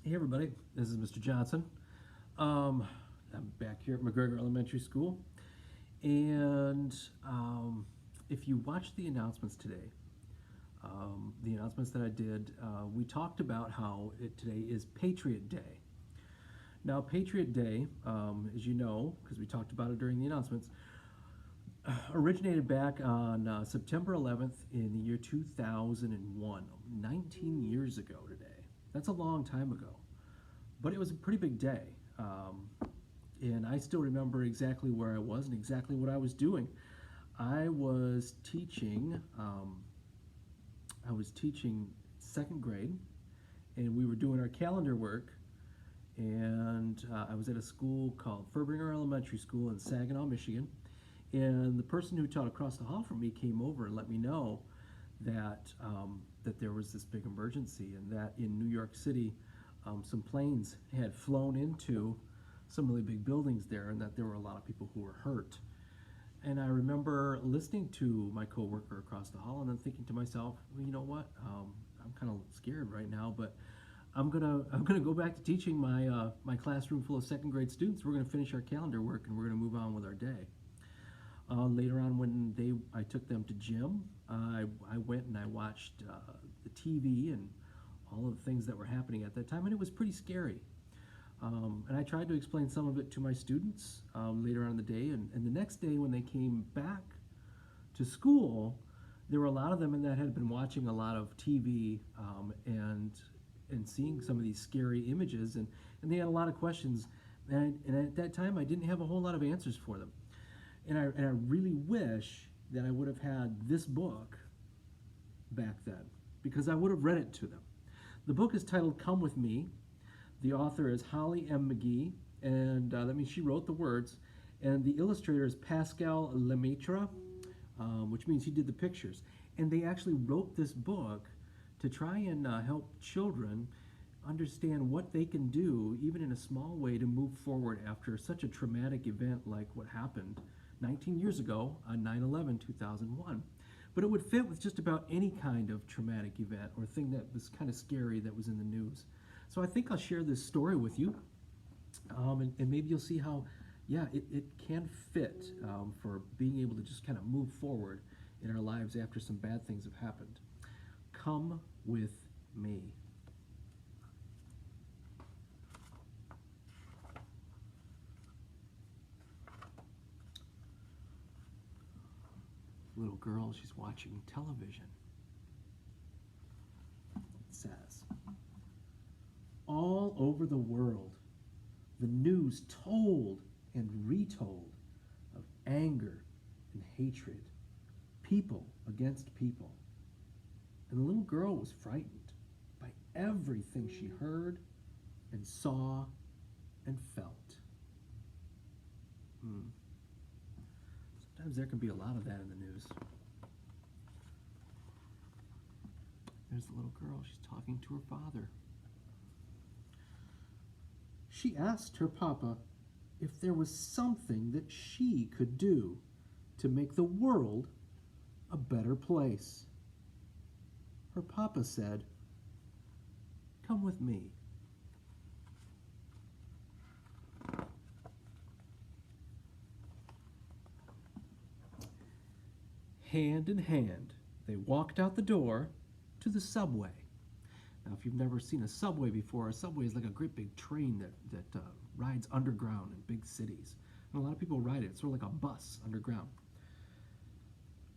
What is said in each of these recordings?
Hey everybody, this is Mr. Johnson. I'm back here at McGregor Elementary School, and if you watched the announcements today, the announcements that I did, we talked about how today is Patriot Day. Now, Patriot Day, as you know, because we talked about it during the announcements, originated back on September 11th in the year 2001, 19 years ago today. That's a long time ago, but it was a pretty big day. And I still remember exactly where I was and exactly what I was doing. I was teaching, second grade, and we were doing our calendar work. And I was at a school called Furbringer Elementary School in Saginaw, Michigan. And the person who taught across the hall from me came over and let me know that that there was this big emergency, and that in New York City, some planes had flown into some really big buildings there, and that there were a lot of people who were hurt. And I remember listening to my coworker across the hall, and then thinking to myself, well, you know what? I'm kind of scared right now, but I'm gonna go back to teaching my classroom full of second grade students. We're gonna finish our calendar work, and we're gonna move on with our day. Later on, when I took them to gym, I went and I watched the TV and all of the things that were happening at that time, and it was pretty scary. And I tried to explain some of it to my students later on in the day, and the next day when they came back to school, there were a lot of them that had been watching a lot of TV and seeing some of these scary images, and they had a lot of questions, and at that time I didn't have a whole lot of answers for them. And I really wish that I would have had this book back then, because I would have read it to them. The book is titled Come With Me. The author is Holly M. McGee, and that means she wrote the words. And the illustrator is Pascal Lemaitre, which means he did the pictures. And they actually wrote this book to try and help children understand what they can do, even in a small way, to move forward after such a traumatic event like what happened 19 years ago on 9/11/2001. But it would fit with just about any kind of traumatic event or thing that was kind of scary that was in the news. So I think I'll share this story with you, and maybe you'll see how, yeah, it can fit for being able to just kind of move forward in our lives after some bad things have happened. Come with me. Little girl, she's watching television. It says, all over the world, the news told and retold of anger and hatred, people against people. And the little girl was frightened by everything she heard and saw and felt. Sometimes there can be a lot of that in the news. There's the little girl. She's talking to her father. She asked her papa if there was something that she could do to make the world a better place. Her papa said, "Come with me." Hand in hand, they walked out the door to the subway. Now, if you've never seen a subway before, a subway is like a great big train that rides underground in big cities. And a lot of people ride it. It's sort of like a bus underground.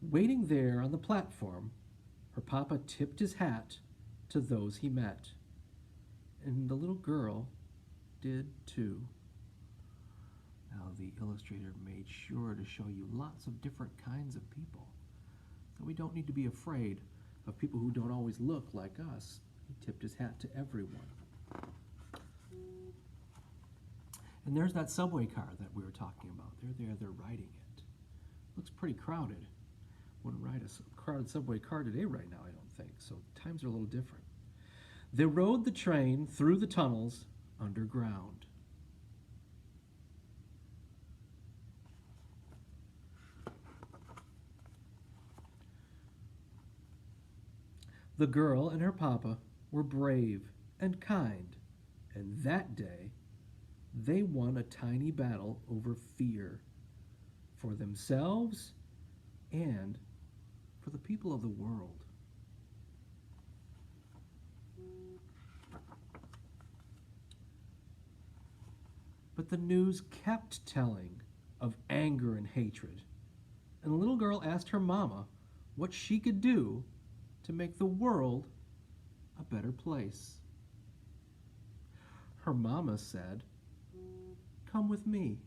Waiting there on the platform, her papa tipped his hat to those he met. And the little girl did too. Now, the illustrator made sure to show you lots of different kinds of people. So we don't need to be afraid of people who don't always look like us. He tipped his hat to everyone. And there's that subway car that we were talking about. They're riding it. Looks pretty crowded. Wouldn't ride a crowded subway car today right now, I don't think. So times are a little different. They rode the train through the tunnels underground. The girl and her papa were brave and kind And that day, they won a tiny battle over fear for themselves and for the people of the world. But the news kept telling of anger and hatred, and the little girl asked her mama what she could do to make the world a better place. Her mama said, "Come with me."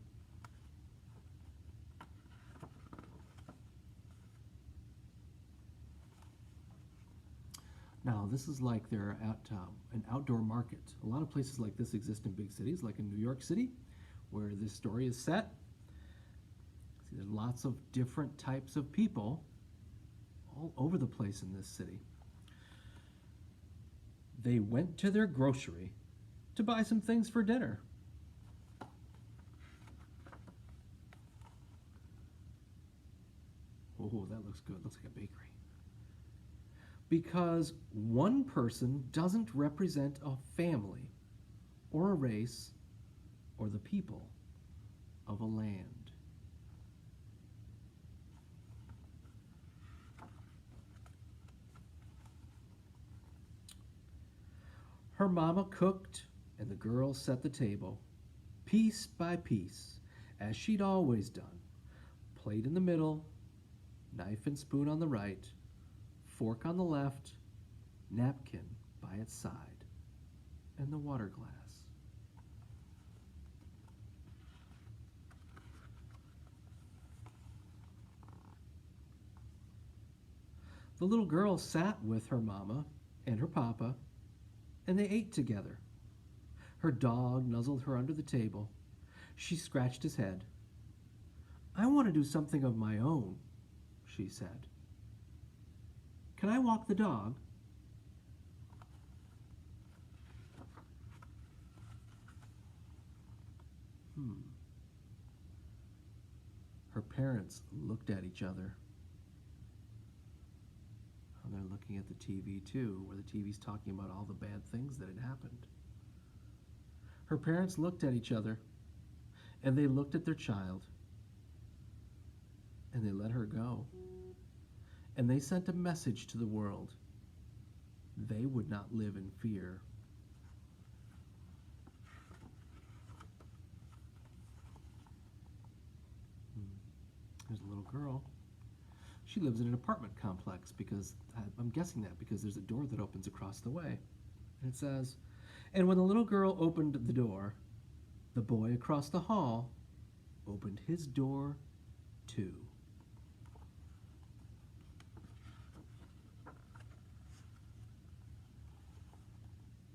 Now, this is like they're at an outdoor market. A lot of places like this exist in big cities, like in New York City, where this story is set. See, there's lots of different types of people all over the place in this city. They went to their grocery to buy some things for dinner. Oh, that looks good. Looks like a bakery. Because one person doesn't represent a family or a race or the people of a land. Her mama cooked and the girls set the table, piece by piece, as she'd always done. Plate in the middle, knife and spoon on the right, fork on the left, napkin by its side, and the water glass. The little girl sat with her mama and her papa, and they ate together. Her dog nuzzled her under the table. She scratched his head. "I want to do something of my own," she said. "Can I walk the dog?" Her parents looked at each other. And they're looking at the TV too, where the TV's talking about all the bad things that had happened. Her parents looked at each other, and they looked at their child, and they let her go. And they sent a message to the world. They would not live in fear. There's a little girl. She lives in an apartment complex because, I'm guessing that because there's a door that opens across the way. And it says, "And when the little girl opened the door, the boy across the hall opened his door too."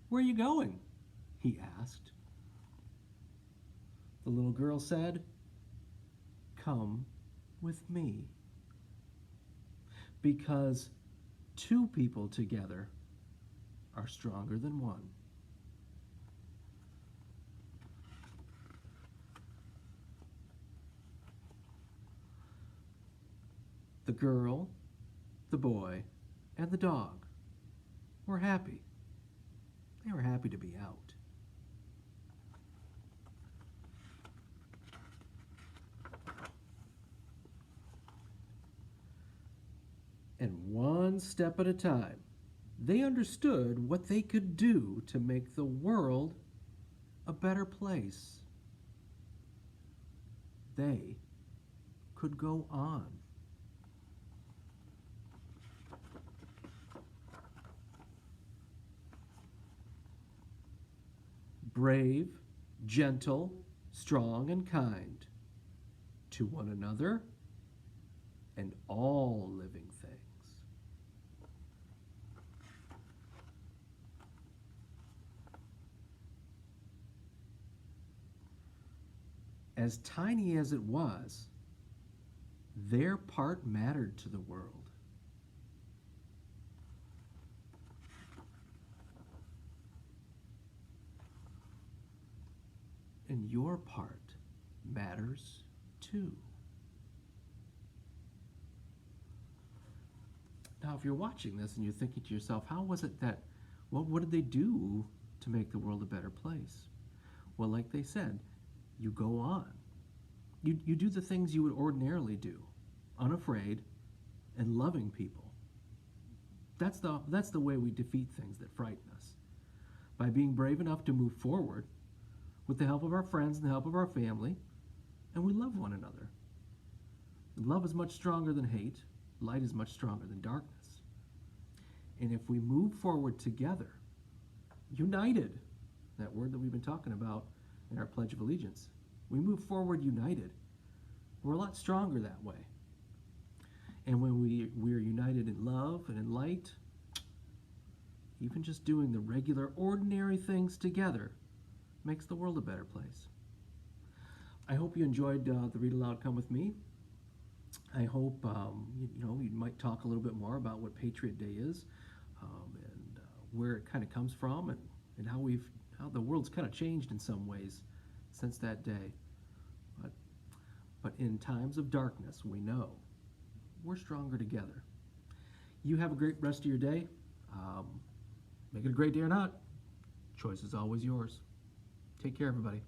"Where are you going?" he asked. The little girl said, "Come with me." Because two people together are stronger than one. The girl, the boy, and the dog were happy. They were happy to be out. And one step at a time, they understood what they could do to make the world a better place. They could go on. Brave, gentle, strong, and kind to one another and all living things. As tiny as it was, their part mattered to the world. And your part matters too. Now, if you're watching this and you're thinking to yourself, how was it that, what did they do to make the world a better place? Well, like they said, you go on. You do the things you would ordinarily do, unafraid and loving people. That's the way we defeat things that frighten us. By being brave enough to move forward with the help of our friends and the help of our family, and we love one another. Love is much stronger than hate. Light is much stronger than darkness. And if we move forward together, united, that word that we've been talking about in our Pledge of Allegiance, we move forward united. We're a lot stronger that way. And when we're united in love and in light, even just doing the regular, ordinary things together makes the world a better place. I hope you enjoyed the Read Aloud Come With Me. I hope you might talk a little bit more about what Patriot Day is, and where it kind of comes from, and how the world's kind of changed in some ways since that day. But in times of darkness, we know we're stronger together. You have a great rest of your day. Make it a great day or not. Choice is always yours. Take care, everybody.